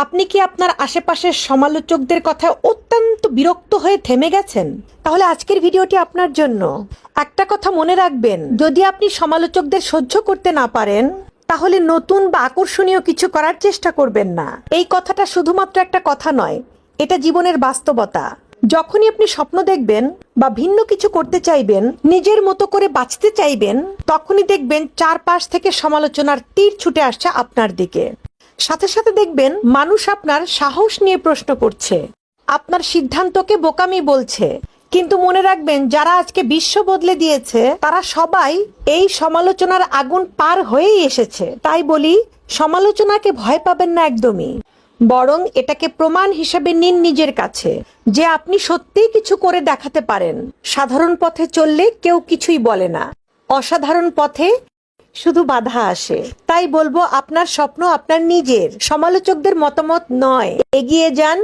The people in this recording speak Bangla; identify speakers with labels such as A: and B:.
A: আপনি কি আপনার আশেপাশের সমালোচকদের কথায় অত্যন্ত বিরক্ত হয়ে থেমে গেছেন? তাহলে আজকের ভিডিওটি আপনার জন্য। একটা কথা মনে রাখবেন, যদি আপনি সমালোচকদের সহ্য করতে না পারেন, তাহলে নতুন বা আকর্ষণীয় কিছু করার চেষ্টা করবেন না। এই কথাটা শুধুমাত্র একটা কথা নয়, এটা জীবনের বাস্তবতা। যখনই আপনি স্বপ্ন দেখবেন বা ভিন্ন কিছু করতে চাইবেন, নিজের মতো করে বাঁচতে চাইবেন, তখনই দেখবেন চারপাশ থেকে সমালোচনার তীর ছুটে আসছে আপনার দিকে। সাথে সাথে দেখবেন মানুষ আপনার সাহস নিয়ে প্রশ্ন করছে, আপনার সিদ্ধান্তকে বোকামি বলছে। কিন্তু মনে রাখবেন, যারা আজকে বিশ্ব বদলে দিয়েছে তারা সবাই এই সমালোচনার আগুন পার হয়েই এসেছে। তাই বলি, সমালোচনাকে ভয় পাবেন না একদমই, বরং এটাকে প্রমাণ হিসেবে নিন নিজের কাছে যে আপনি সত্যিই কিছু করে দেখাতে পারেন। সাধারণ পথে চললে কেউ কিছুই বলে না, অসাধারণ পথে শুধু বাধা আসে। তাই বলবো, আপনার স্বপ্ন আপনার নিজের, সমালোচকদের মতামত নয়। এগিয়ে যান,